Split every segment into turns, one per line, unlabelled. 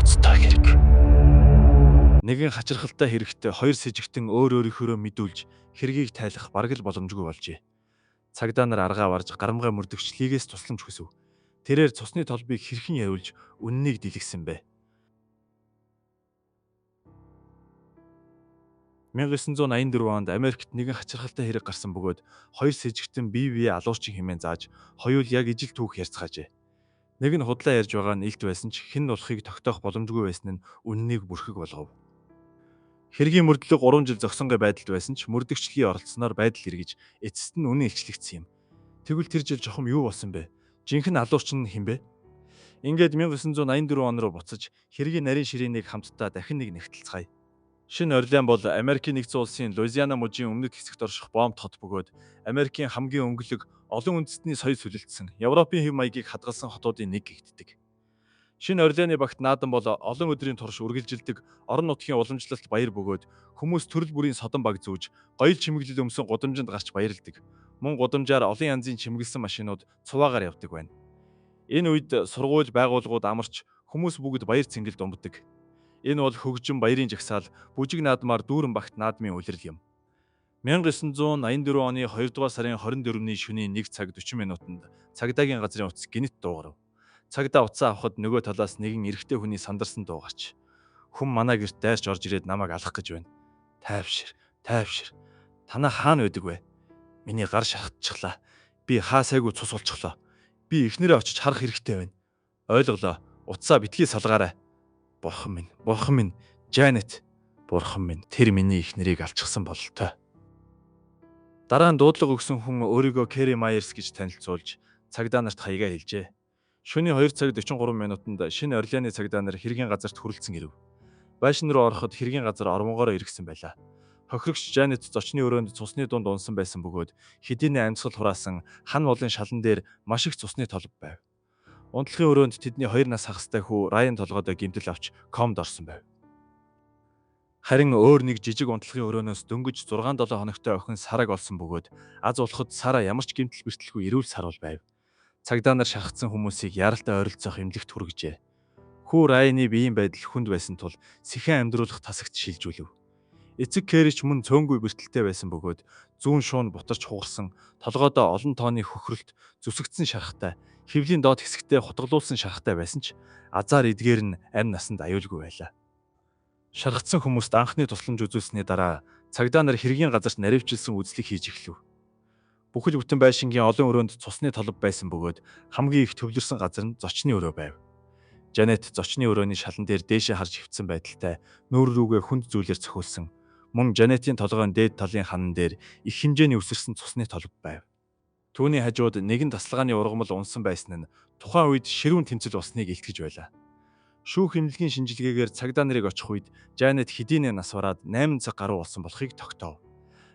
ноцтой хэрэг. Нэгэн хачирхалтай хэрэгтэй хоёр с сэжигтэн өөр өөрийнхөө мэдүүлж хэргийг тайлах бараг л боломжгүй болжээ. Цагдаа нар аргаа барж гарамгай мөрдөгчлийгээс тусламж хүсв. Тэрээр цусны толбыг хэрхэн явуулж үннийг дэлгэсэн бэ? 1984 онд Америкт нэгэн хачирхалтай хэрэг гарсан бөгөөд хоёр сэжигтэн бие биеэ алуурчин хэмээн зааж хоёул яг ижил түүх ярьцгаажээ. Нэг нь худлаа ярьж байгаа нь илт байсан ч хэн болохыг тогтоох боломжгүй байсан нь үннийг бүрхэг болгов. Хэргийн мөрдлөг 3 жил зогсонгүй байдалд байсан ч мөрдөгчлийн оролцсноор байдал эргэж эцэст нь үнэн илчлэгдсэн юм. Тэгвэл тэр жил жохом юу болсон бэ? Жинхэнэ алуурчин нь хэн бэ? Ингээд 1984 он руу буцаж хэргийн нарийн ширээнийг хамтдаа дахин нэг нэгтэлцгаая. Шинэ Орлеан бол Америкийн нэгдсэн улсын Луизиана мужийн өмнөд хэсэгт орших бомб хот бөгөөд Америкийн хамгийн өнгөлөг олон үндэстний соёл сүлэлдсэн Европын хэв маягийг хадгалсан хотуудын нэг гэгддэг. Шинэ Орлеаны багт наадан бол олон өдрийн турш үргэлжилдэг орон нутгийн уламжлалт баяр бөгөөд хүмүүс төрөл бүрийн содон баг зүүж гоёл чимэглэл өмсөн гудамжинд гарч баярладаг. Мөн гудамжаар олон янзын чимэглэсэн машинууд цуваагаар явдаг байна. Энэ үед сургууль байгууллагууд амарч хүмүүс бүгд баяр цэнгэл думбдаг. Энэ бол хөгжим баярын жагсаал бүжиг наадмаар дүүрэн багт наадмын улирал юм. 1984 оны 2 дугаар сарын 24-ний шөнийн 1 цаг 40 минутанд цагдаагийн газрын утас гинт дуугарав. Цагдаа утсаа авахад нөгөө талаас нэгэн эрэгтэй хүний сандарсан дуу гарч "Хүн манай гэрт дайрч орж ирээд намайг алах гэж байна. Тайвшир, тайвшир. Танаа хаана байдаг вэ? Миний гар шахацчихлаа. Би хаа сайгүй цус болчихлоо. Би эхнэрээ очиж харах хэрэгтэй байна. Ойлголоо. Утсаа битгий салгаарай. Бурхан минь, Жанет. Бурхан минь, тэр миний эхнэрийг алчихсан бололтой." Дараа нь дуудлага өгсөн хүн өөрийгөө Кэри Майерс гэж танилцуулж цагдаа нарт хаягаа хэлжээ. Шөнийн 2 цаг 43 минутанд шинэ Орлеаны цагдаа нар хэргийн газарт хүрэлцэн ирэв. Байшин руу ороход хэргийн газар ормогоороо иргсэн байлаа. Хохирогч Жанет зочны өрөөнд цусны дунд унсан байсан бөгөөд хэдийнэ амьсгал хураасан хан болын шалан дээр маш их цусны толб байв. Унтлагын өрөөнд тэдний 2 нас хагастай хүү Райан толгойдоо гэмтэл авч комд орсон байв. Харин өөр нэг жижиг унтлагын өрөөнөөс дөнгөж 6-7 хоногтой охин Сараг олсон бөгөөд аз улахад Сара ямар ч гэмтэл бэртэлгүй эрүүл сарвал байв. Цагдаа нар шахагдсан хүмүүсийг яралтай ойролцоох эмнэлэгт хүргэжээ. Хүү Райаны биеийн байдал хүнд байсан тул сэхэн амьдруулах тасагт шилжүүлв. Эцэг Кэрич мөн цөөнгүй бэртэлтэй байсан бөгөөд зүүн шуун бутарч хугарсан, толгойдоо олон тооны хөхрөлт, зүсэгдсэн шарахтай, хөвлийн доод хэсэгтээ хутгалуулсан шарахтай байсан ч азар эдгээр нь амь насанд аюулгүй байлаа. Шаргацсан хүмүүст анхны тусламж үзүүлсэний дараа цагдаа нар хэргийн газарт наривчилсан үзлийг хийж эхлэв. Бүхэл бүтэн байшингийн олон өрөөнд цусны толб байсан бөгөөд хамгийн их төвлөрсөн газар нь зочны өрөө байв. Жанет зочны өрөөний шалан дээр дээшээ харж хөвцөн байдалтай нүүр рүүгээ хүнд зүйлээр цохиулсан. Мөн Жанетийн толгойн дээд талын ханан дээр их хэмжээний үсэрсэн цусны толб байв. Түүний хажууд нэгэн тасалгааны ургамал унсан байсан нь тухайн үед ширүүн тэмцэл болсныг илтгэж байлаа. Шүүх эмнэлгийн шинжилгээгээр цагдаа нарыг очих үед Жанет хэдийнэ нас бараад 8 цаг гаруй болсон болохыг тогтоов.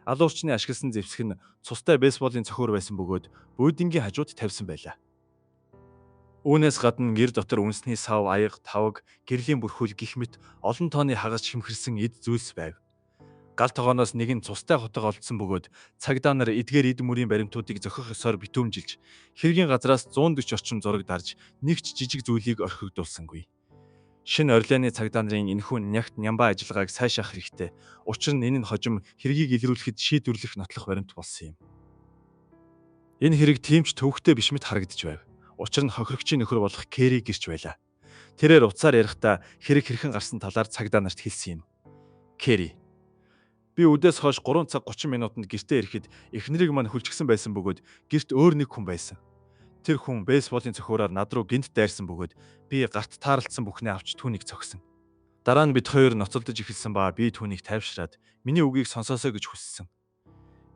Алуурчны ашигласан зэвсэг нь цустай бейсболын цохиур байсан бөгөөд буудингийн хажууд тавьсан байлаа. Үүнээс гадна гэр дотор үнсний сав, аяга, тавг, гэрлийн бүрхүүл гих мэт олон тооны хагас шимхэрсэн эд зүйлс байв. Гал тогооноос нэг нь цустай хотго олдсон бөгөөд цагдаа нар эдгээр эд мөрийн баримтуудыг зохих ёсоор битүүмжилж хэргийн газраас 140 орчим зураг дарж нэг ч жижиг зүйлийг орхигдуулсангүй. Шинэ Орлеаны цагдаа нарын энэхүү нягт нямбаа ажиллагааг сайшаах хэрэгтэй. Учир нь энэ нь хожим хэргийг илрүүлэхэд шийдвэрлэх нотлох баримт болсон юм. Энэ хэрэг тийм ч төвөгтэй биш мэт харагдаж байв. Учир нь хохирогчийн нөхөр болох Кэри гэрч байлаа. Тэрээр уцаар ярихдаа хэрэг хэрхэн гарсан талаар цагдаа нарт хэлсэн юм. Кэри: "Би үдээс хойш 3 цаг 30 минутанд гэртээ ирэхэд эхнэрийг мань хүлчгсэн байсан бөгөөд гэрт өөр нэг хүн байсан. Тэр хүн бейсболын цохиураар над руу гинт дайрсан бөгөөд би гарт таарлцсан бүхнээ авч түүнийг цогсон. Дараа нь бид хоёр ноцолдож эхэлсэн ба би түүнийг тайвшраад миний үгийг сонсоосоо гэж хүссэн.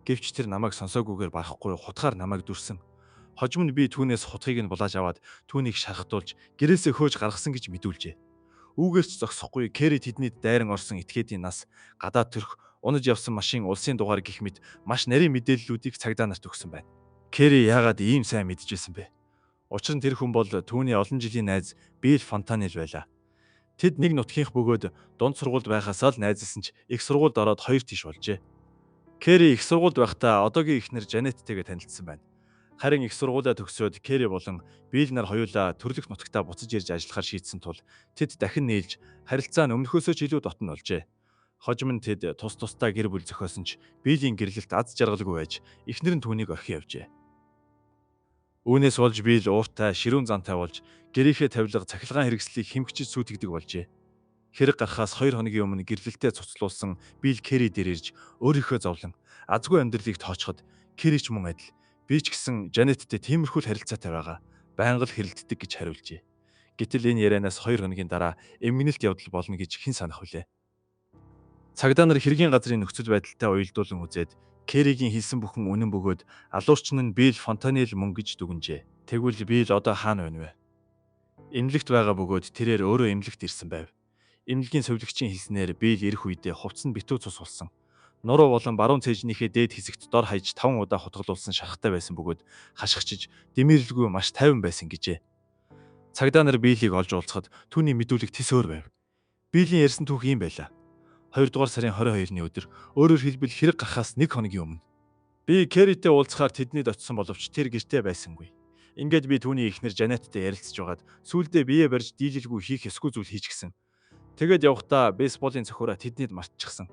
Гэвч тэр намайг сонсоогүйгээр барахгүй хутгаар намайг дүрсэн. Хожим нь би түүнээс хутгийг нь булааж аваад түүнийг шархтуулж гэрээсээ хөөж гаргасан гэж мэдүүлжээ. Үүгээрч зогсохгүй Кэри тэдний дайран орсон этгээдийн нас, гадаа төрх, унаж явсан машин улсын дугаар гэх мэт маш нарийн мэдээллүүдийг цагдаа нарт өгсөн байна. Кэри яагаад ийм сайн мэдчихсэн бэ? Учир нь тэр хүн бол түүний олон жилийн найз Билл Фонтанел байлаа. Тэд нэг нутгийнх бөгөөд дунд сургуульд байхасаа л найзалсан ч их сургуульд ороод 2 тийш болжээ. Кэри их сургуульд байхдаа одоогийн эхнэр Жанеттэйгээ танилцсан байна. Харин их сургуулаа төгсөөд Кэри болон Билл нар хоёулаа төрлөх нутагтаа буцаж ирж ажиллахаар шийдсэн тул тэд дахин нийлж харилцаа нь өмнөхөөсөө ч илүү дотн болжээ. Хожим нь тэд тус тусдаа гэр бүл зохиосон ч Биллийн гэрлэлт аз жаргалгүй байж эхнэр нь түүнийг орхин явжээ. Үүнээс болж Билл ууртай, ширүүн зантай болж гэрийнхээ тавилга цахилгаан хэрэгслийг хэмгчиж сүйтгэдэг болжээ. Хэрэг гарахаас 2 хоногийн өмнө гэрлэлтэд цуцлуулсан Билл Кэри дээр ирж өөрийнхөө зовлон азгүй амьдралыг тоочход Кэри ч мөн адил би ч гэсэн Жанеттэй тиймэрхүү харилцаатай байгаа. Байнга л хэрэлддэг гэж хариулжээ. Гэтэл энэ ярианаас 2 хоногийн дараа эмгэнэлт явдал болно гэж хэн санах вүлээ. Цагдаа нар хэргийн газрын нөхцөл байдалтай уялдуулан үзээд Кэригийн хэлсэн бүхэн үнэн бөгөөд алуурчин нь Билл Фонтанел мөн гэж дүгнжээ. Тэгвэл Билл одоо хаана байна вэ? Эмнэлэгт байгаа бөгөөд тэрээр өөрөө эмнэлэгт ирсэн байв. Эмнэлгийн сувилагчийн хэлснээр Билл ирэх үедээ хувцас нь битүү цус болсон. Нуруу болон баруун цээжнийхээ дээд хэсэгт дор хаяж 5 удаа хутгалуулсан шархтай байсан бөгөөд хашгичиж дэмирлгүй маш тайван байсан гэжээ. Цагдаа нар Биллийг олж уулзахад түүний мэдүүлэг тис өөр байв. Биллийн ярьсан түүх ийм байлаа. 2 дугаар сарын 22-ны өдөр өөрөөр хэлбэл хэрэг гарахаас 1 хоногийн өмнө би Кэритэй уулзахаар тэднийд очисон боловч тэр гэртээ байсангүй. Ингээд би түүний эхнэр Жанеттэй ярилцж байгаад сүүлдээ биеэ барьж дийлэлгүй хийх ёсгүй зүйл хийчихсэн. Тэгээд явхдаа бейсболын цохиураа тэднийд мартчихсан.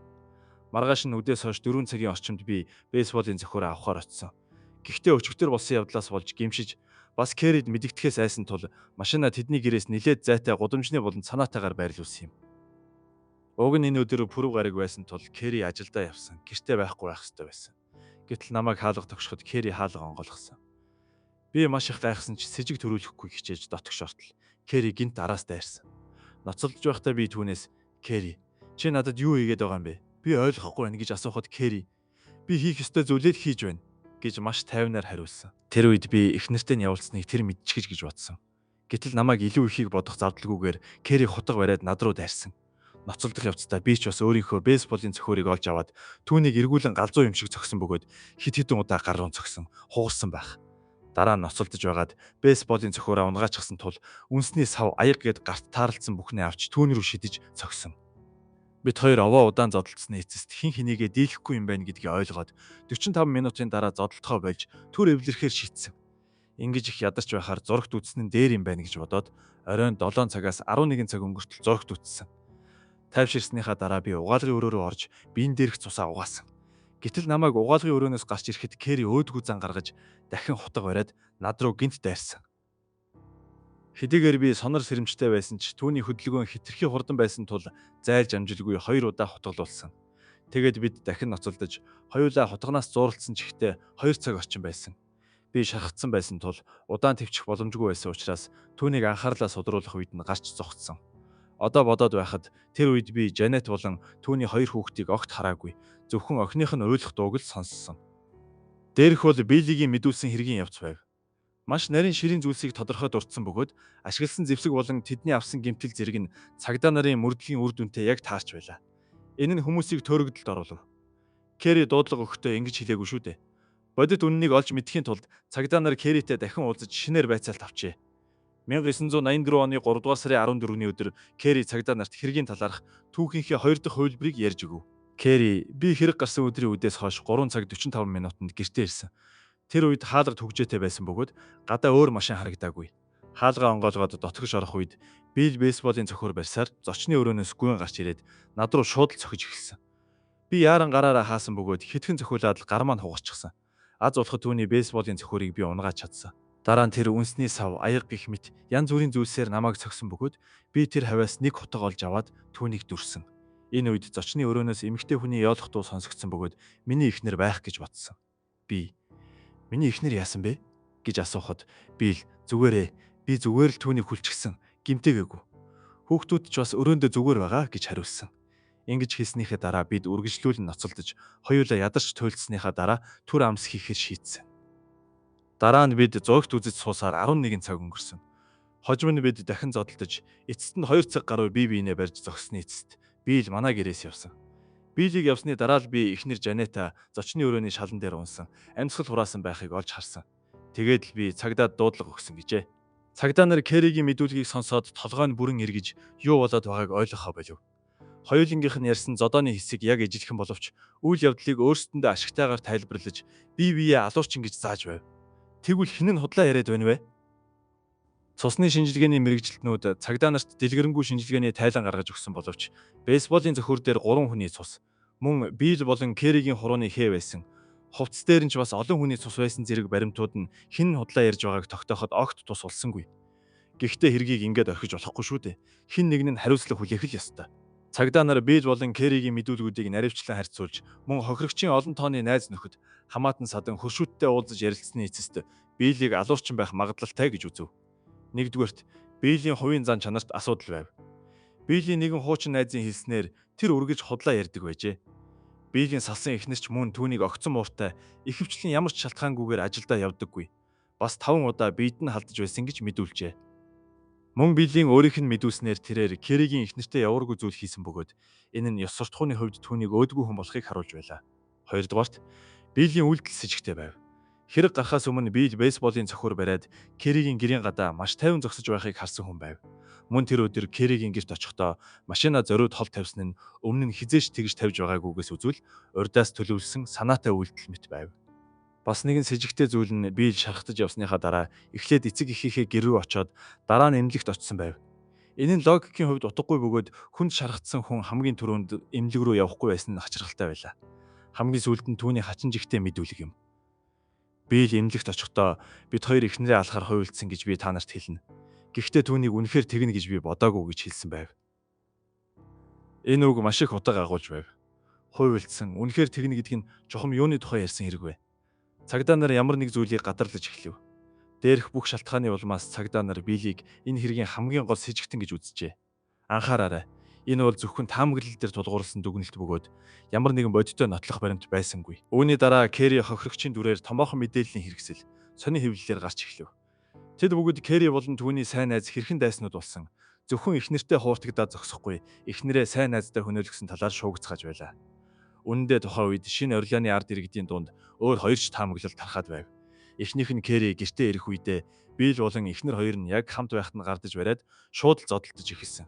Маргааш нь үдээс хойш 4 цагийн орчимд би бейсболын цохиураа авахаар очсон. Гэхдээ өчигдөр болсон явдлаас болж гимшиж бас Кэрид мэдэгдэхээс айсан тул машина тэдний гэрээс нилээд зайтай гудамжны болон цанаатайгаар байрлуулсан юм. Уг нь энэ өдөр пүрэв гараг байсан тул Кэри ажилдаа явсан. Гэртээ байхгүй байх ёстой байсан. Гэтэл намайг хаалга тогшоход Кэри хаалга онгойлгосон. Би маш их гайхсан ч сэжиг төрүүлэхгүй хичээж дотгош ортол Кэри гинт араас дайрсан. Ноцолдож байхдаа би түүнээс "Кэри, чи надад юу хийгээд байгаа юм бэ? Би ойлгохгүй байна" гэж асуухад Кэри "Би хийх ёстой зүйлээ хийж байна" гэж маш тайвнаар хариулсан. Тэр үед би их нэртэй нь явуулсныг тэр мэдчихэж гэж бодсон. Гэтэл намайг илүү ихийг бодох зардалгүйгээр Кэри хутга бариад над руу дайрсан. Ноцолдох явцдаа би ч бас өөрийнхөө бейсболын цохиурыг олж аваад түүнийг эргүүлэн галзуу юм шиг цогсон бөгөөд хит хитэн удаа гар руу цогсон, хугарсан байх. Дараа нь ноцолдож байгаад бейсболын цохиураа унгаачихсан тул үнсний сав аяг гээд гарт таарлцсан бүхнээ авч түүний рүү шидэж цогсон. Бид хоёр овоо удаан зодолцсны эцэст хин хэнийгээ дийлэхгүй юм байна гэдгийг ойлгоод 45 минутын дараа зодолтгоо болж түр эвлэрхээр шийдсэн. Ингэж их ядарч байхаар зурагт үзсэн нь дээр юм байна гэж бодоод оройн 7 цагаас 11 цаг өнгөртөл зурагт үзсэн. Тайвширсныхаа дараа би угаалгын өрөө рүү орж биен дээрх цусаа угаасан. Гэтэл намайг угаалгын өрөөнөөс гарч ирэхэд Кэри өөдгүү зан гаргаж дахин хутга бариад над руу гинт дайрсан. Хэдийгээр би сонор сэрэмжтэй байсан ч түүний хөдөлгөөн хитрхи хурдан байсан тул зайлж амжилгүй 2 удаа хутгалуулсан. Тэгээд бид дахин ноцолдож хоёулаа хутганаас зууралцсан ч ихтэй 2 цаг орчим байсан. Би шархацсан байсан тул удаан төвчих боломжгүй байсан учраас түүнийг анхаарлаа содруулах үед нь гарч зогтсон. Одоо бодоод байхад тэр үед би Жанет болон түүний 2 хүүхдийг огт хараагүй. Зөвхөн охиных нь уйлах дууг л сонссон. Дээрх бол Биллийн мэдүүлсэн хэргийн явц байв. Маш нарийн ширийн зүйлсийг тодорхой дурдсан бөгөөд ашигласан зэвсэг болон тэдний авсан гэмтэл зэрэг нь цагдаа нарын мөрдлийн үр дүнтэй яг таарч байлаа. Энэ нь хүмүүсийг төөрөгдөлд оруулав. Кэри дуудлага өгөхдөө ингэж хэлээгүй шүү дээ. Бодит үннийг олж мэдхийн тулд цагдаа нар Кэритэй дахин уулзаж шинээр байцаалт авчээ. 1984 оны 3 дугаар сарын 14-ний өдөр Кэри цагдаа нарт хэргийн талаарх түүхийнхээ 2 дахь хувилбарыг ярьж өгөв. Кэри би хэрэг гарсан өдрийн үдээс хойш 3 цаг 45 минутанд гэртээ ирсэн. Тэр үед хаалга түгжээтэй байсан бөгөөд гадаа өөр машин харагдаагүй. Хаалгаа онгоолгоод дотгош орох үед Билл бейсболын цохиур барьсаар зочны өрөөнөөс гүйн гарч ирээд над руу шууд л цохиж эхэлсэн. Би яаран гараараа хаасан бөгөөд хитгэн цохиулаад л гар маань хугарчихсан. Аз улахад түүний бейсболын цохиурыг би унгааж чадсан. Дараа нь тэр үнсний сав, аяг гэх мэт янз бүрийн зүйлсээр намайг цогсон бөгөөд би тэр хавьяас нэг хутга олж аваад түүнийг дүрсэн. Энэ үед зочны өрөөнөөс эмэгтэй хүний яолох дуу сонсогдсон бөгөөд миний эхнэр байх гэж бодсон. Би "Миний эхнэр яасан бэ?" гэж асуухад Билл "Зүгээрээ, би зүгээр л түүнийг хүлчихсэн, гэмтээгээгүй. Хүүхдүүд ч бас өрөөндөө зүгээр байгаа" гэж хариулсан. Ингэж хэлснийхээ дараа бид үргэлжлүүлэн ноцолдож хоёулаа ядарч туйлдсныхаа дараа түр амс хийхээр шийдсэн. Дараа нь бид зогт үзэж суусаар 11 цаг өнгөрсөн. Хожим нь бид дахин зодолдож эцэст нь 2 цаг гаруй бие биенээ барьж зогсны эцэст Билл манай гэрээс явсан. Биллийг явсны дараа л би эхнэр Жанета зочны өрөөний шалан дээр унсан, амьсгал хураасан байхыг олж харсан. Тэгээд л би цагдаад дуудлага өгсөн гэжээ. Цагдаа нар Кэригийн мэдүүлгийг сонсоод толгой нь бүрэн эргэж юу болоод байгааг ойлгохоо болов. Хоёулынгийнх нь ярьсан зодооны хэсэг яг ижилхэн боловч үйл явдлыг өөрсдөндөө ашигтайгаар тайлбарлаж бие биеэ алуурчин гэж зааж байв. Тэгвэл хэн нь худлаа яриад байна вэ? Цусны шинжилгээний мэрэгжилтнүүд цагдаа нарт дэлгэрэнгүй шинжилгээний тайлан гаргаж өгсөн боловч бейсболын зөхөр дээр 3 хүний цус, мөн Билл болон Керригийн хурууны хээ байсан. Хувцас дээр нь ч бас олон хүний цус байсан зэрэг баримтууд нь хэн худлаа ярьж байгааг тогтооход огт тус болсонгүй. Гэхдээ хэргийг ингээд орхиж болохгүй шүү дээ. Хэн нэг нь хариуцлага хүлээх л ёстой. Цагдаа нар Билл болон Керригийн мэдүүлгүүдийг наривчлан харьцуулж, мөн хохирогчийн олон тооны найз нөхөд хамаатан садан хөршүүттэй уулзаж ярилцсны эцэст Биллийг алуурчин байх магадлалтай гэж үзв. Нэгдүгээрт Биллийн хувийн зан чанарт асуудал байв. Биллийн нэгэн хуучин найзын хэлснээр тэр үргэлж худлаа ярьдаг байжээ. Биллийн салсан эхнэр ч мөн түүнийг огцон мууртай, ихэвчлэн ямар ч шалтгаангүйгээр ажилдаа явдаггүй. Бас 5 удаа биед нь халдаж байсан гэж мэдүүлжээ. Мөн Биллийн өөрийнх нь мэдүүлснээр тэрээр Керригийн эхнэртэй явааргүй зүйл хийсэн бөгөөд энэ нь ёс суртахууны хувьд түүнийг өөдгөө хүн болохыг харуулж байлаа. Хоёрдугаарт Биллийн үйлдэл с ิจ гтэй байв. Хэрэг гарахаас өмнө Билл бейсболын цохиур бариад Керригийн гэрийн гадаа маш тайван зогсож байхыг харсан хүн байв. Мөн тэр өдөр Керригийн гэрт очихдоо машина зориуд хол тавьсан нь өмнө нь хизээш тэгж тавьж байгаагүйгээс үзвэл урьдаас төлөвлөсөн санаатай үйлдэл мэт байв. Бас нэгэн с ิจ гтэй зүйл нь Билл шархтаж явсныхаа дараа эхлээд эцэг эхийнхээ гэр рүү очоод дараа нь эмнэлэгт очсон байв. Энэ нь логикийн хувьд утгагүй бөгөөд хүнд шархтсан хүн хамгийн түрүүнд эмнэлэг рүү явахгүй байсан нь хачирхалтай байлаа. Хамгийн сүүлд нь түүний хачин жигтэй мэдүүлэг юм. Билл эмнэлэгт очихдоо бид хоёр эхнэрээ алахаар хуйлдсан гэж би та нарт хэлнэ. Гэхдээ түүнийг үнэхээр тэгнэ гэж би бодоагүй гэж хэлсэн байв. Энэ үг маш их утга агуулж байв. Хуйлдсан, үнэхээр тэгнэ гэдэг нь чухам юуны тухай ярьсан хэрэг вэ? Цагдаа нар ямар нэг зүйлийг гадарлаж эхлэв. Дээрх бүх шалтгааны улмаас цагдаа нар Биллийг энэ хэргийн хамгийн гол с ิจ гтэн гэж үзжээ. Анхаараарай. Энэ бол зөвхөн таамаглал дээр тулгуурласан дүгнэлт бөгөөд ямар нэгэн бодиттой нотлох баримт байсангүй. Үүний дараа Керри хохирогчийн дүрээр томоохон мэдээллийн хэрэгсэл, сонин хэвлэлээр гарч эхлэв. Тэд бүгд Керри болон түүний сайн найз хэрхэн дайснууд болсон. Зөвхөн эхнэртэй хууртагдаад зогсохгүй, эхнэрээ сайн найзтай хөнөөлгсөн талаар шуугцгааж байлаа. Үнэндээ тухайн үед шинэ Орлеаны ард иргэдийн дунд өөр хоёр ч таамаглал тархаад байв. Эхнийх нь Керри гэртээ ирэх үедээ Билл болон эхнэр хоёр нь яг хамт байхад нь гардаж бариад шууд л зодтолдож эхэлсэн.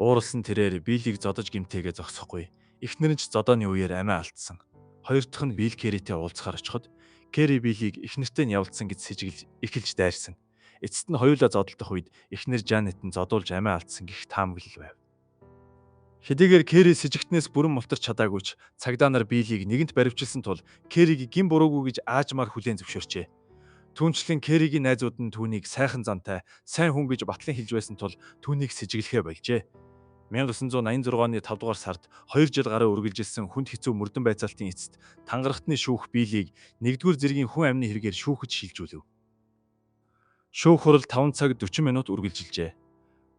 Ууралсан тэрээр Биллийг зодож гимтээгээ зогсохгүй. Эхнэр нь ч зодооны үеэр амиа алдсан. Хоёр дахь нь Билл Керритэй уулзахаар очиход Керри Биллийг эхнэртэй нь явуулсан гэж сэжиглэж эхэлж дайрсан. Эцэст нь хоёулаа зодолдох үед эхнэр Жанет нь зодуулж амиа алдсан гэх таамаглал байв. Хэдийгээр Керри с ิจ гтнээс бүрэн мултарч чадаагүй ч цагдаа нар Биллийг нэгэнт баривчилсан тул Керриг гин буруугүй гэж аажмаар хүлээн зөвшөөрчээ. Түүнчлэн Керригийн найзууд нь түүнийг сайхан зантай, сайн хүн гэж батлан хэлж байсан тул түүнийг сэжиглэхээ болжээ. 1986 оны 5 дугаар сард 2 жил гараа үргэлжилсэн хүнд хэцүү мөрдөн байцаалтын эцэст тангарахтны шүүх Биллийг 1-р зэргийн хүн амны хэрэгээр шүүхэд шилжүүлв. Шүүх хурал 5 цаг 40 минут үргэлжилжээ.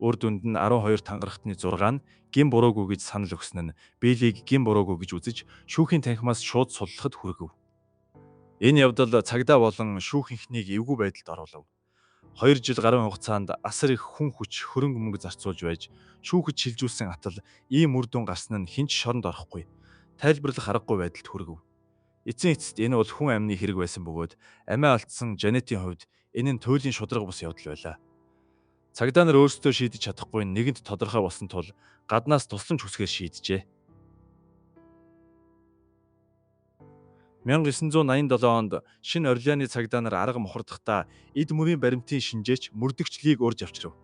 Үр дүнд нь 12 тангарахтны 6 нь гин буруугүй гэж санал өгсөн нь Биллийг гин буруугүй гэж үзэж шүүхийн танхимаас шууд суллахад хүргэв. Энэ явдал цагдаа болон шүүхийнхнийг эвгүй байдалд оруулав. 2 жил гаруй хугацаанд асар их хүн хүч хөрөнгө мөнгө зарцуулж байж шүүхэд шилжүүлсэн атал ийм үр дүн гарсан нь хинч шоронд орохгүй. Тайлбарлах аргагүй байдалд хүргэв. Эцсийн эцэст энэ бол хүн амны хэрэг байсан бөгөөд амиа алдсан Жанетийн хувьд энэ нь туйлын шударга бус явдал байлаа. Цагдаа нар өөрсдөө шийдэж чадахгүй нэгэнт тодорхой болсон тул гаднаас тусламж хүсгээр шийджээ. 1987 онд шинэ Орлеаны цагдаа нар арга мухардахдаа эд мөрийн баримтын шинжээч мөрдөгчлийг урьж авчирв.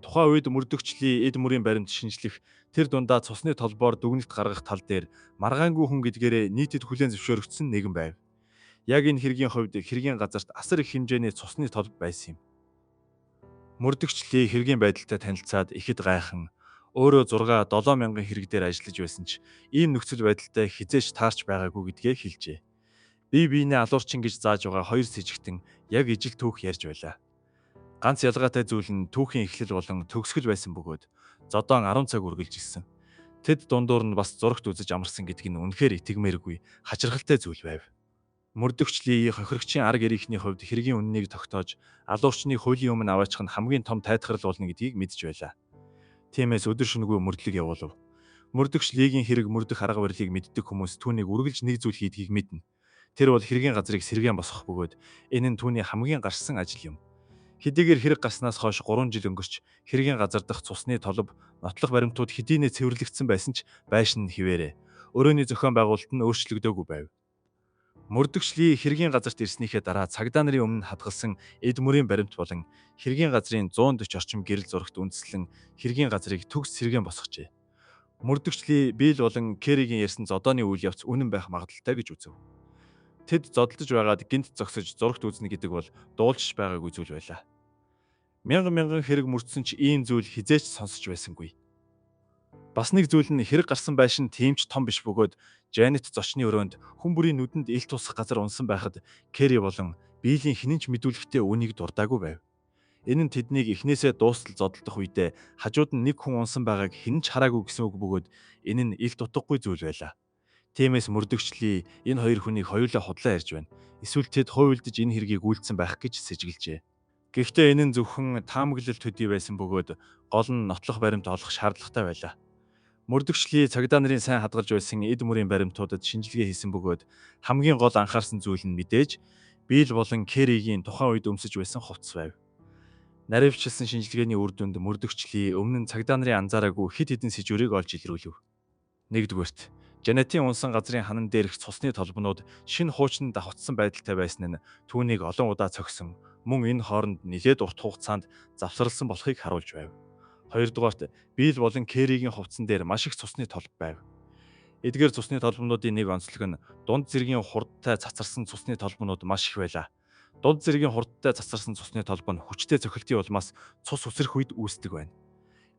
Тухайн үед мөрдөгчлийн эд мөрийн баримт шинжлэх тэр дундаа цусны толбоор дүгнэлт гаргах тал дээр маргаангүй хүн гэдгээрээ нийтэд хүлээн зөвшөөрөгдсөн нэгэн байв. Яг энэ хэргийн хувьд хэргийн газарт асар их хэмжээний цусны толб байсан юм. Мөрдөгчлийг хэргийн байдалтай танилцаад ихэд гайхан өөрөө 6-7 мянган хэрэг дээр ажиллаж байсан ч ийм нөхцөл байдалтай хизээч таарч байгаагүй гэдгээ хэлжээ. Бие биенээ алуурчин гэж зааж байгаа хоёр с ิจ гтэн яг ижил түүх ярьж байлаа. Ганц ялгаатай зүйл нь түүхийн эхлэл болон төгсгөл байсан бөгөөд зодоон 10 цаг үргэлжилсэн. Тэд дундуур нь бас зурагт үзэж амарсан гэдг нь үнэхээр итгэмээргүй хачирхалтай зүйл байв. Мөрдөгчлийн хохирогчийн арга ирийнхний хувьд хэргийн үннийг тогтоож алуурчны хуулийн өмнө аваачих нь хамгийн том тайтгарал болно гэдгийг мэдж байлаа. Тиймээс өдөр шөнөгүй мөрдлөг явуулав. Мөрдөгч лигийн хэрэг мөрдөх арга барилыг мэддэг хүмүүс түүнийг үргэлж нэг зүйл хийдгийг мэднэ. Тэр бол хэргийн газрыг сэргээн босгох бөгөөд энэ нь түүний хамгийн гарсан ажил юм. Хэдийгээр хэрэг гарснаас хойш 3 жил өнгөрч хэргийн газар дахь цусны толб, нотлох баримтууд хэдийнэ цэвэрлэгдсэн байсан ч байшин нь хിവэрэ. Өрөөний зохион байгуулалт нь өөрчлөгдөөгүй байв. Мөрдөгчлийн хэргийн газарт ирснийхээ дараа цагдаа нарын өмнө хадгалсан эд мөрийн баримт болон хэргийн газрын 140 орчим гэрэл зурагт үндэслэн хэргийн газрыг төгс сэргээн босгожээ. Мөрдөгчлийн Билл болон Керригийн ярьсан зодооны үйл явц үнэн байх магадaltaй гэж үзв. Тэд зодолдож байгаад гинт зогсож зурагт үзнэ гэдэг бол дуулж байгаагүй зүйл байлаа. Мянган мянган хэрэг мөрдсөн ч ийм зүйл хизээч сонсож байсангүй. Бас нэг зүйл нь хэрэг гарсан байшин тийм ч том биш бөгөөд Жанет зочны өрөөнд хүн бүрийн нүдэнд ил тусах газар унсан байхад Керри болон Биллийн хинэнч мэдүүлэхдээ үнийг дурдаагүй байв. Энэ нь тэднийг эхнээсээ дуустал зодтолдох үедээ хажууд нь нэг хүн унсан байгааг хэн ч хараагүй гэсэн үг бөгөөд энэ нь ил дутгагүй зүйл байлаа. Тиймээс мөрдөгчлий энэ хоёр хүнийг хоёулаа худлаа ярьж байна. Эсвэл тэд хуйлдаж энэ хэргийг үйлдсэн байх гэж сэжиглэжээ. Гэхдээ энэ нь зөвхөн таамаглалт төдий байсан бөгөөд гол нь нотлох баримт олох шаардлагатай байлаа. Мөрдөгчлий цагдаа нарын сайн хадгалж байсан эд мөрийн баримтуудад шинжилгээ хийсэн бөгөөд хамгийн гол анхаарсан зүйл нь мэдээж Билл болон Керригийн тухайн үед өмсөж байсан хувцас байв. Наривчлсан шинжилгээний үр дүнд мөрдөгчлий өмнө нь цагдаа нарын анзаараагүй хэд хэдэн сэжвэрийг олж илрүүлв. Нэгдүгээрт, Жанетийн унсан газрын ханан дээрх цусны толбонууд шинэ хуучны давхцсан байдалтай байсан нь түүнийг олон удаа цогсон, мөн энэ хооронд нэлээд урт хугацаанд завсарласан болохыг харуулж байв. Хоёрдугаарт, Билл болон Керригийн хувцсан дээр маш их цусны толб байв. Эдгээр цусны толбонуудын нэг онцлог нь дунд зэргийн хурдтай цацарсан цусны толбонууд маш их байлаа. Дунд зэргийн хурдтай цацарсан цусны толбо нь хүчтэй цохилтын улмаас цус үсрэх үед үүсдэг байна.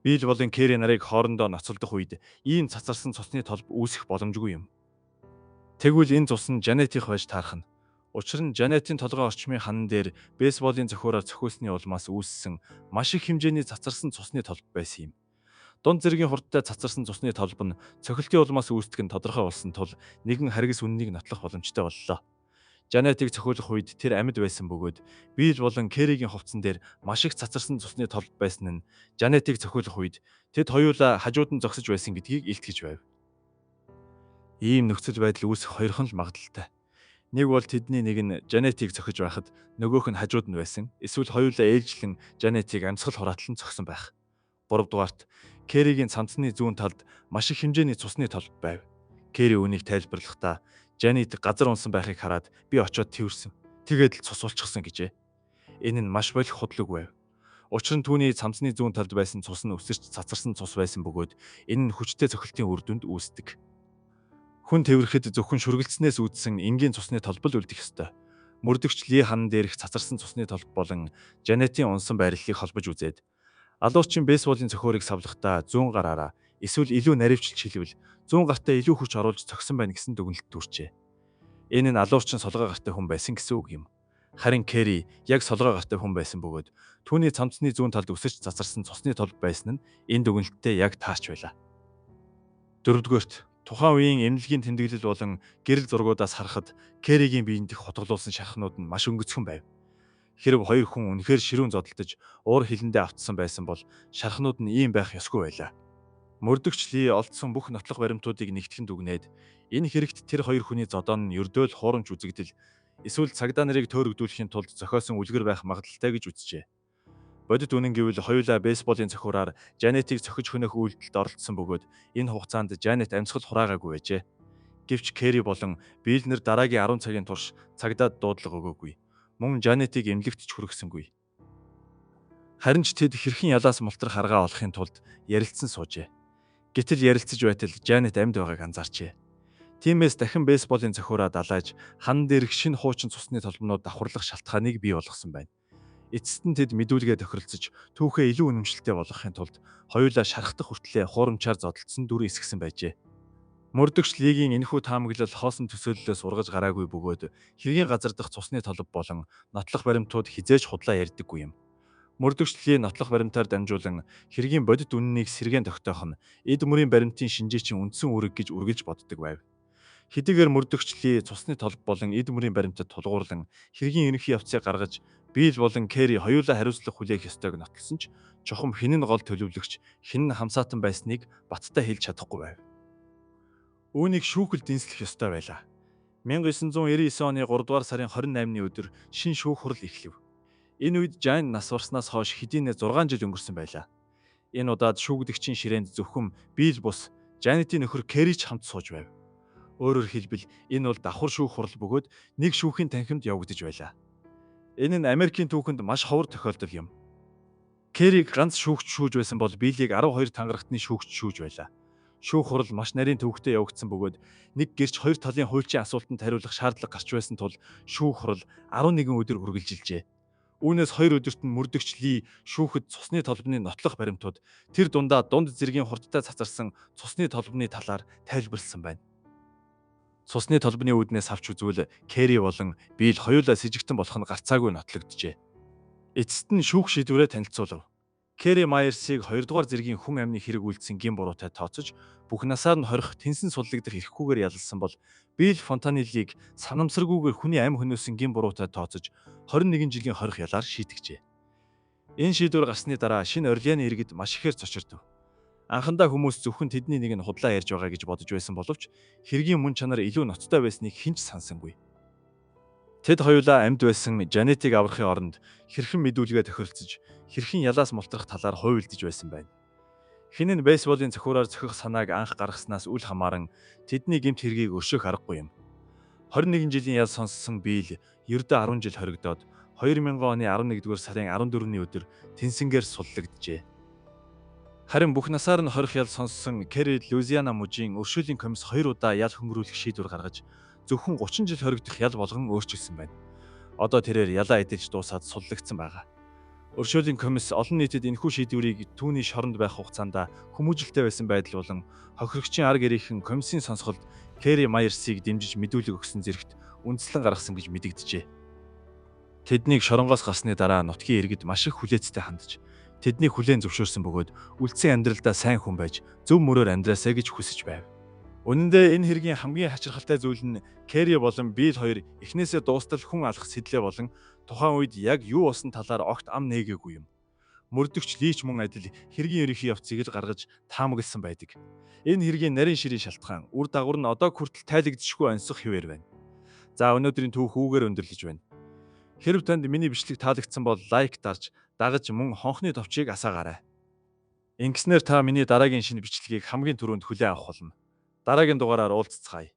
Билл болон Керри нарыг хоорондоо ноцолдох үед ийм цацарсан цусны толб үүсэх боломжгүй юм. Тэгвэл энэ цус нь Жанетийнх байж таарах нь. Учир нь Жанетийн толгой орчмын ханан дээр бейсболын цохиороор цохиулсны улмаас үүссэн маш их хэмжээний цацарсан цусны толб байсан юм. Дунд зэргийн хурдтай цацарсан цусны толб нь цохилтын улмаас үүсдэг нь тодорхой болсон тул нэгэн харгас үннийг нотлох боломжтой боллоо. Жанетийг цохиулах үед тэр амьд байсан бөгөөд Билл болон Керригийн хувцсан дээр маш их цацарсан цусны толб байсан нь Жанетийг цохиулах үед тэд хоёулаа хажууд нь зогсож байсан гэдгийг илтгэж байв. Ийм нөхцөл байдал үүсэх хоёрхан л магадaltaй. Нэг бол тэдний нэг нь Жанетийг цохиж байхад нөгөөх нь хажууд нь байсан. Эсвэл хоёулаа ээлжлэн Жанетийг амьсгал хураатлан цогсон байх. Гуравдугаарт Керригийн цамцны зүүн талд маш их хэмжээний цусны толб байв. Керри үүнийг тайлбарлахдаа Жанет газар унсан байхыг хараад би очиод тэрсэн. Тэгээд л цус улчихсан гэжээ. Энэ нь маш болох худлаг байв. Учир нь түүний цамцны зүүн талд байсан цус нь өсөрч цацарсан цус байсан бөгөөд энэ нь хүчтэй цохилтын үр дүнд үүсдэг. Хүн тэврэхэд зөвхөн шүргэлцснээс үүдсэн энгийн цусны толбол үлдэх ёстой. Мөрдөгчлий ханан дээрх цацарсан цусны толб болон Жанетийн унсан байрлалыг холбож үзээд алуурчин бейсболын цохиорыг савлахдаа 100 гараараа эсвэл илүү наривчилж хэлбэл 100 гартаа илүү хүч оруулж цогсон байна гэсэн дүгнэлт төржээ. Энэ нь алуурчин солгоо гартай хүн байсан гэсэн үг юм. Харин Керри яг солгоо гартай хүн байсан бөгөөд түүний цамцны зүүн талд өсөж цацарсан цусны толб байсан нь энэ дүгнэлттэй яг таарч байлаа. Дөрөвдүгээрт тухайн үеийн эмнэлгийн тэмдэглэл болон гэрэл зургуудаас харахад Керригийн биеийн дэх хотголуулсан шархнууд нь маш өнгөцгөн байв. Хэрв хоёр хүн үнэхээр ширүүн зодтолдож уур хилэндээ автсан байсан бол шархнууд нь ийм байх ёсгүй байлаа. Мөрдөгчлий олдсон бүх нотлох баримтуудыг нэгтгэн дүгнээд энэ хэрэгт тэр хоёр хүний зодон нь ердөөл хуурамч үзэгдэл эсвэл цагдаа нарыг төөрөгдүүлэхийн тулд зохиосон үлгэр байх магадaltaй гэж үзжээ. Бодит үнэн гэвэл хоёулаа бейсболын цохиураар Жанетийг цохиж хөнөх үйлдэлд оролцсон бөгөөд энэ хугацаанд Жанет амьсгал хураагаагүй байжээ. Гэвч Керри болон Билл нэр дараагийн 10 цагийн турш цагдаад дуудлага өгөөгүй. Мөн Жанетийг эмнэлэгт ч хүргэсэнгүй. Харин ч тэд хэрхэн ялаас мултрах аргаа олохын тулд ярилцсан суужээ. Гэтэл ярилцаж байтал Жанет амьд байгааг анзаарчээ. Тиймээс дахин бейсболын цохиураа далайж хан дээрх шинэ хуучин цусны толбонууд давхарлах шалтгааныг бий болгосон байна. Эцэст нь тэд мэдүүлгээ тохиролцож түүхээ илүү үнэмшилтэй болгохын тулд хоёулаа шархтах хүртлээр хуурамчаар зодтолдсон дүр эсгсэн байжээ. Мөрдөгч лигийн энэхүү таамаглал хоосон төсөөллөөс ургаж гараагүй бөгөөд хэргийн газар дахь цусны толб болон нотлох баримтууд хизээж худлаа ярьдаггүй юм. Мөрдөгчлийн нотлох баримтаар дамжуулан хэргийн бодит үннийг сэргээн тогтоох нь эд мөрийн баримтын шинжээчийн үндсэн үүрэг гэж үргэлж боддог байв. Хэдийгээр мөрдөгчлийн цусны толб болон эд мөрийн баримтад тулгуурлан хэргийн ерөнхий явцыг гаргаж Билл болон Керри хоёулаа хариуцлага хүлээх ёстойг нотолсон ч чухам хэн нь гол төлөвлөгч, хэн нь хамсаатан байсныг баттай хэлж чадахгүй байв. Үүнийг шүүхэл дэнслэх ёстой байлаа. 1999 оны 3 дугаар сарын 28-ны өдөр шин шүүх хурал эхлэв. Энэ үед Жан нас барснаас хойш хэдийнэ 6 жил өнгөрсөн байлаа. Энэ удаад шүүгдэгчийн ширээнд зөвхөн Билл бус Жанетийн нөхөр Керри ч хамт сууж байв. Өөрөөр хэлбэл энэ бол давхар шүүх хурал бөгөөд нэг шүүхийн танхимд явагдаж байлаа. Энэ нь Америкийн түүхэнд маш ховор тохиолдол юм. Керриг ганц шүүгч шүүж байсан бол Биллийг 12 тангарагтны шүүгч шүүж байлаа. Шүүх хурал маш нарийн төвөгтэй явагдсан бөгөөд нэг гэрч хоёр талын хуульчийн асуултанд хариулах шаардлага гарч байсан тул шүүх хурал 11 өдөр үргэлжилжээ. Үүнээс 2 өдөрт нь мөрдөгч Ли шүүхэд цусны толбны нотлох баримтууд тэр дундаа дунд зэргийн хурдтай цацарсан цусны толбны талаар тайлбарлсан байна. Цусны толбны үүднээс авч үзвэл Керри болон Билл хоёулаа с жигтэн болох нь гарцаагүй нотлогджээ. Эцэст нь шүүх шийдвэрээ танилцуулав. Керри Майерсыг 2 дугаар зэргийн хүн амны хэрэг үйлдсэн гин буруутай тооцож бүх насаар нь хорих тэнсэн судлагдах эрхгүйгээр ялалсан бол Билл Фонтанеллиг санамсаргүйгээр хүний амь хөнөөсөн гин буруутай тооцож 21 жилийн хорих ялаар шийтгэжээ. Энэ шийдвэр гарсны дараа шинэ Орлеаны иргэд маш ихээр цочирдов. Анхандаа хүмүүс зөвхөн тэдний нэг нь худлаа ярьж байгаа гэж бодож байсан боловч хэргийн мөн чанар илүү ноцтой байсныг хэн ч сансангүй. Тэд хоёулаа амьд байсан Жанетыг аврахын оронд хэрхэн мэдүүлгээ тохиролцож, хэрхэн ялаас мултрах талаар хувилдаж байсан байна. Хэн нь бейсболын цохиураар зохих санааг анх гаргаснаас үл хамааран тэдний гэмт хэргийг өршөөх аргагүй юм. 21 жилийн ял сонссон Билл ердөө 10 жил хоригдоод 2000 оны 11-р сарын 14-ний өдөр тэнсэнгээр суллагджээ. Харин бүх насаар нь хорих ял сонссон Керри Луизиана мужийн өршөөлийн комисс 2 удаа ял хөнгөрүүлэх шийдвэр гаргаж зөвхөн 30 жил хоригдох ял болгон өөрчилсөн байна. Одоо тэрээр ялаа эдэлж дуусаад суллагдсан байгаа. Өршөөлийн комисс олон нийтэд энэхүү шийдвэрийг түүний шоронд байх хугацаанд хүмүүжлтэй байсан байдал болон хохирогчийн арга ирийнхэн комиссийн сонсголд Керри Майерсыг дэмжиж мэдүүлэг өгсөн зэрэгт үндслэн гаргасан гэж мэдэгджээ. Тэднийг шоронгоос гарсны дараа нутгийн иргэд маш их хүлээцтэй хандж тэдний хүлээн зөвшөөрсөн бөгөөд үлдсэн амьдралдаа сайн хүн байж зөв мөрөөр амьдраасай гэж хүсэж байв. Үнэн дээр энэ хэргийн хамгийн хачирхалтай зүйл нь Керри болон Билл хоёр эхнээсээ дуустал хүн алах сэтлээ болон тухайн үед яг юу болсон талаар огт ам нээгээгүй юм. Мөрдөгч Лич мөн адил хэргийн ерөнхий явцыг л гаргаж таамагласан байдаг. Энэ хэргийн нарийн ширийн шалтгаан үр дагавар нь одоо хүртэл тайлэгдчихгүй онцох хэвээр байна. За өнөөдрийн түүх үүгээр өндөрлөж байна. Хэрв танд миний бичлэг таалагдсан бол лайк дарж, дагаж мөн хонхны товчийг асаагаарай. Ингэснээр та миний дараагийн шинэ бичлэгийг хамгийн түрүүнд хүлээн авах болно. Дараагийн дугаараар уулзцгаая.